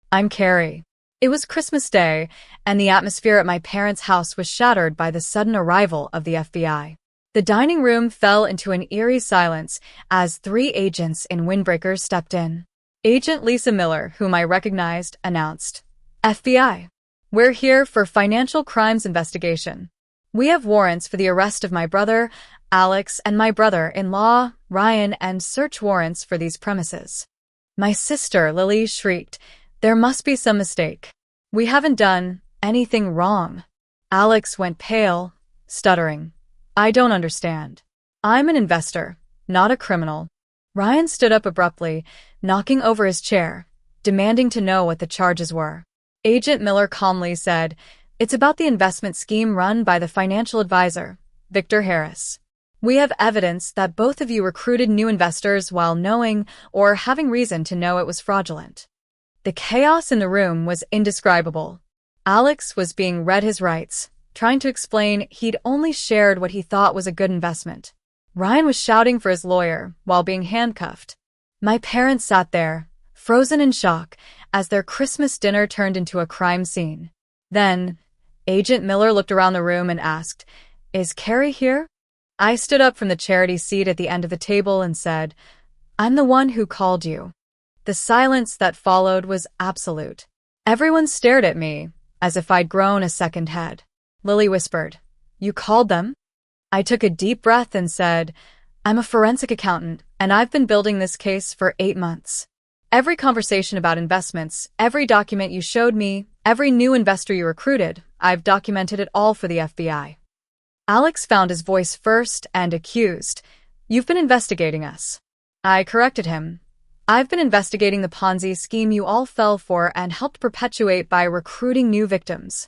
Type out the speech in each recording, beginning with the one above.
I'm Carrie. It was Christmas Day, and the atmosphere at my parents' house was shattered by the sudden arrival of the FBI. The dining room fell into an eerie silence as three agents in windbreakers stepped in. Agent Lisa Miller, whom I recognized, announced, "FBI, we're here for financial crimes investigation. We have warrants for the arrest of my brother, Alex, and my brother-in-law, Ryan, and search warrants for these premises." My sister, Lily, shrieked, "There must be some mistake. We haven't done anything wrong." Alex went pale, stuttering, "I don't understand. I'm an investor, not a criminal." Ryan stood up abruptly, knocking over his chair, demanding to know what the charges were. Agent Miller calmly said, "It's about the investment scheme run by the financial advisor, Victor Harris. We have evidence that both of you recruited new investors while knowing or having reason to know it was fraudulent." The chaos in the room was indescribable. Alex was being read his rights, trying to explain he'd only shared what he thought was a good investment. Ryan was shouting for his lawyer while being handcuffed. My parents sat there, frozen in shock, as their Christmas dinner turned into a crime scene. Then, Agent Miller looked around the room and asked, "Is Carrie here?" I stood up from the charity seat at the end of the table and said, "I'm the one who called you." The silence that followed was absolute. Everyone stared at me, as if I'd grown a second head. Lily whispered, "You called them?" I took a deep breath and said, "I'm a forensic accountant, and I've been building this case for 8 months. Every conversation about investments, every document you showed me, every new investor you recruited, I've documented it all for the FBI." Alex found his voice first and accused, "You've been investigating us." I corrected him. "I've been investigating the Ponzi scheme you all fell for and helped perpetuate by recruiting new victims."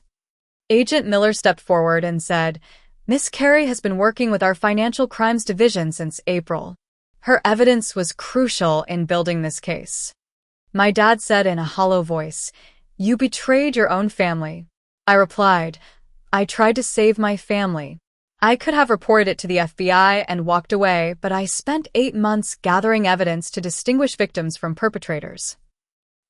Agent Miller stepped forward and said, "Miss Carey has been working with our Financial Crimes Division since April. Her evidence was crucial in building this case." My dad said in a hollow voice, "You betrayed your own family." I replied, "I tried to save my family. I could have reported it to the FBI and walked away, but I spent 8 months gathering evidence to distinguish victims from perpetrators."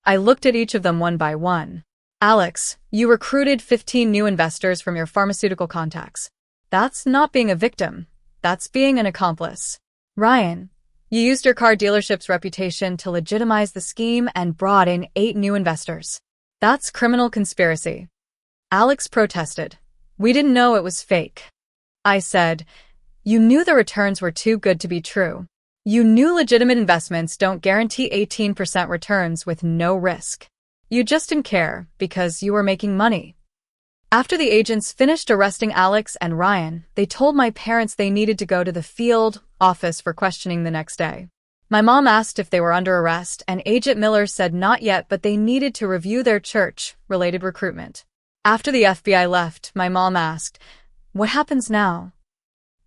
I looked at each of them one by one. "Alex, you recruited 15 new investors from your pharmaceutical contacts. That's not being a victim. That's being an accomplice. Ryan, you used your car dealership's reputation to legitimize the scheme and brought in 8 new investors. That's criminal conspiracy." Alex protested, "We didn't know it was fake." I said, "You knew the returns were too good to be true. You knew legitimate investments don't guarantee 18% returns with no risk. You just didn't care because you were making money." After the agents finished arresting Alex and Ryan, they told my parents they needed to go to the field office for questioning the next day. My mom asked if they were under arrest, and Agent Miller said not yet, but they needed to review their church-related recruitment. After the FBI left, my mom asked, "What happens now?"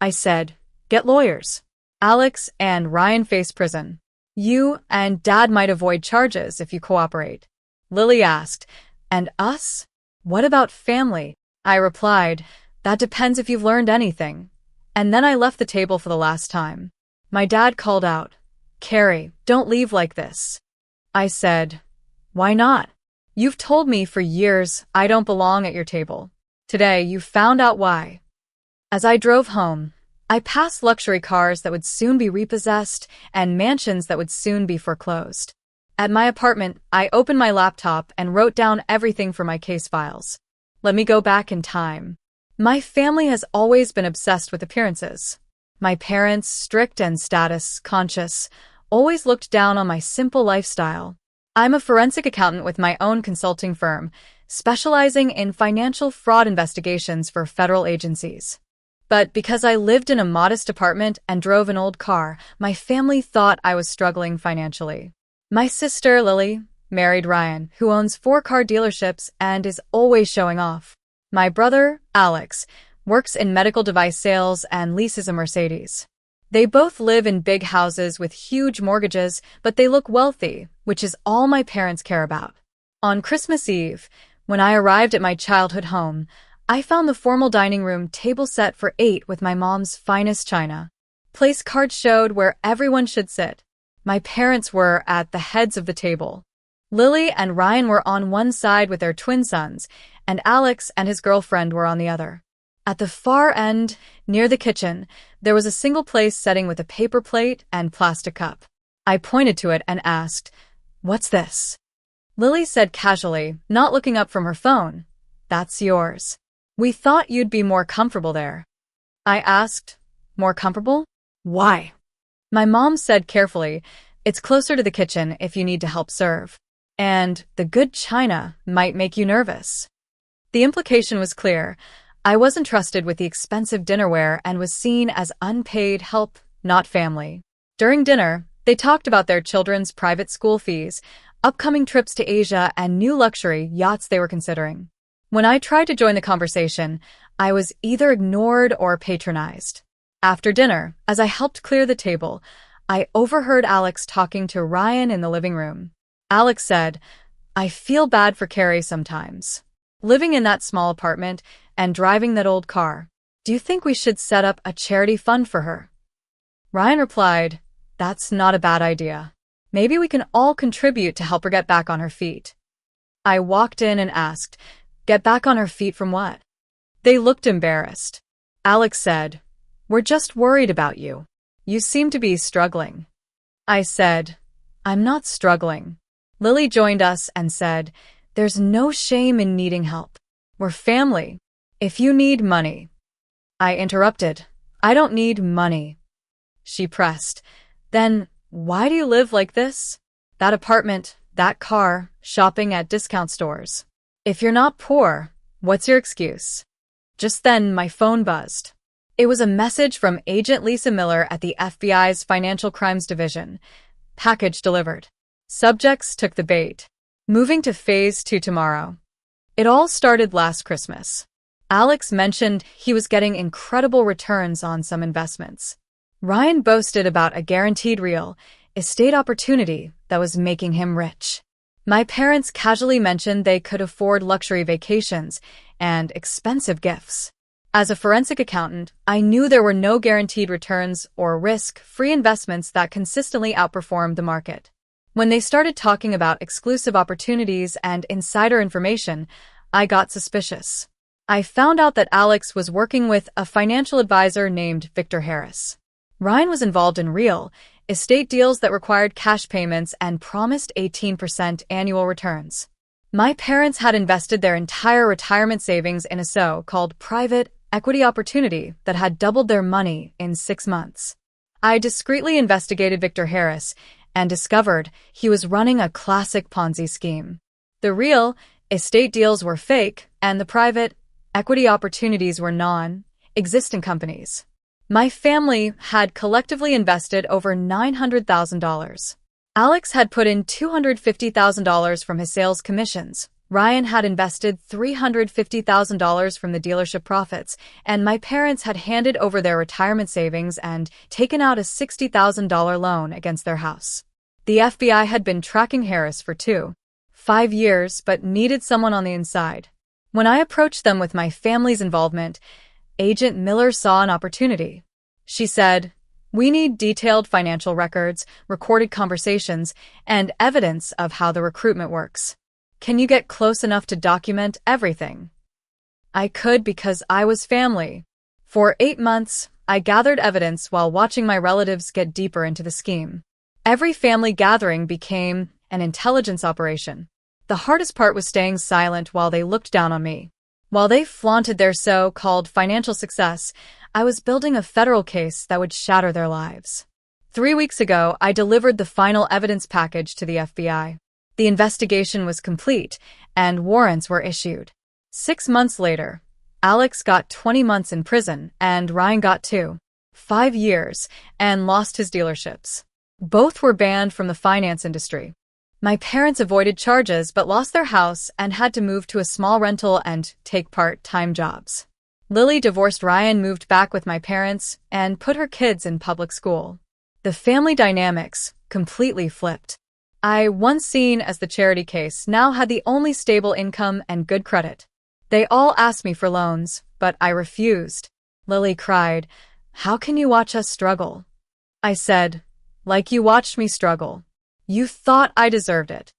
I said, "Get lawyers. Alex and Ryan face prison. You and Dad might avoid charges if you cooperate." Lily asked, "And us? What about family?" I replied, "That depends if you've learned anything." And then I left the table for the last time. My dad called out, "Carrie, don't leave like this." I said, "Why not? You've told me for years I don't belong at your table. Today, you found out why." As I drove home, I passed luxury cars that would soon be repossessed and mansions that would soon be foreclosed. At my apartment, I opened my laptop and wrote down everything for my case files. Let me go back in time. My family has always been obsessed with appearances. My parents, strict and status-conscious, always looked down on my simple lifestyle. I'm a forensic accountant with my own consulting firm, specializing in financial fraud investigations for federal agencies. But because I lived in a modest apartment and drove an old car, my family thought I was struggling financially. My sister, Lily, married Ryan, who owns 4 car dealerships and is always showing off. My brother, Alex, works in medical device sales and leases a Mercedes. They both live in big houses with huge mortgages, but they look wealthy, which is all my parents care about. On Christmas Eve, when I arrived at my childhood home, I found the formal dining room table set for 8 with my mom's finest china. Place cards showed where everyone should sit. My parents were at the heads of the table. Lily and Ryan were on one side with their twin sons, and Alex and his girlfriend were on the other. At the far end, near the kitchen, there was a single-place setting with a paper plate and plastic cup. I pointed to it and asked, "What's this?" Lily said casually, not looking up from her phone, "That's yours. We thought you'd be more comfortable there." I asked, "More comfortable? Why?" My mom said carefully, "It's closer to the kitchen if you need to help serve. And the good china might make you nervous." The implication was clear. I was entrusted with the expensive dinnerware and was seen as unpaid help, not family. During dinner, they talked about their children's private school fees, upcoming trips to Asia, and new luxury yachts they were considering. When I tried to join the conversation, I was either ignored or patronized. After dinner, as I helped clear the table, I overheard Alex talking to Ryan in the living room. Alex said, "I feel bad for Carrie sometimes. Living in that small apartment and driving that old car. Do you think we should set up a charity fund for her?" Ryan replied, "That's not a bad idea. Maybe we can all contribute to help her get back on her feet." I walked in and asked, "Get back on her feet from what?" They looked embarrassed. Alex said, "We're just worried about you. You seem to be struggling." I said, "I'm not struggling." Lily joined us and said, "There's no shame in needing help. We're family. If you need money." I interrupted, "I don't need money." She pressed, "Then why do you live like this? That apartment, that car, shopping at discount stores. If you're not poor, what's your excuse?" Just then, my phone buzzed. It was a message from Agent Lisa Miller at the FBI's Financial Crimes Division. Package delivered. Subjects took the bait. Moving to Phase 2 tomorrow. It all started last Christmas. Alex mentioned he was getting incredible returns on some investments. Ryan boasted about a guaranteed real estate opportunity that was making him rich. My parents casually mentioned they could afford luxury vacations and expensive gifts. As a forensic accountant, I knew there were no guaranteed returns or risk-free investments that consistently outperformed the market. When they started talking about exclusive opportunities and insider information, I got suspicious. I found out that Alex was working with a financial advisor named Victor Harris. Ryan was involved in real estate deals that required cash payments and promised 18% annual returns. My parents had invested their entire retirement savings in a so-called private equity opportunity that had doubled their money in 6 months. I discreetly investigated Victor Harris and discovered he was running a classic Ponzi scheme. The real estate deals were fake, and the private equity opportunities were non-existent companies. My family had collectively invested over $900,000. Alex had put in $250,000 from his sales commissions. Ryan had invested $350,000 from the dealership profits, and my parents had handed over their retirement savings and taken out a $60,000 loan against their house. The FBI had been tracking Harris for 5 years, but needed someone on the inside. When I approached them with my family's involvement, Agent Miller saw an opportunity. She said, "We need detailed financial records, recorded conversations, and evidence of how the recruitment works. Can you get close enough to document everything?" I could because I was family. For 8 months, I gathered evidence while watching my relatives get deeper into the scheme. Every family gathering became an intelligence operation. The hardest part was staying silent while they looked down on me. While they flaunted their so-called financial success, I was building a federal case that would shatter their lives. 3 weeks ago, I delivered the final evidence package to the FBI. The investigation was complete, and warrants were issued. 6 months later, Alex got 20 months in prison, and Ryan got 5 years, and lost his dealerships. Both were banned from the finance industry. My parents avoided charges but lost their house and had to move to a small rental and take part-time jobs. Lily divorced Ryan, moved back with my parents, and put her kids in public school. The family dynamics completely flipped. I, once seen as the charity case, now had the only stable income and good credit. They all asked me for loans, but I refused. Lily cried, "How can you watch us struggle?" I said, "Like you watched me struggle. You thought I deserved it."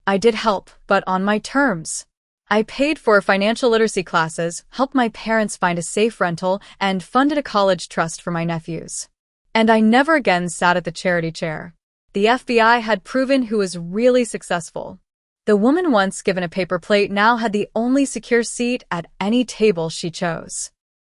I did help, but on my terms. I paid for financial literacy classes, helped my parents find a safe rental, and funded a college trust for my nephews. And I never again sat at the charity chair. The FBI had proven who was really successful. The woman once given a paper plate now had the only secure seat at any table she chose.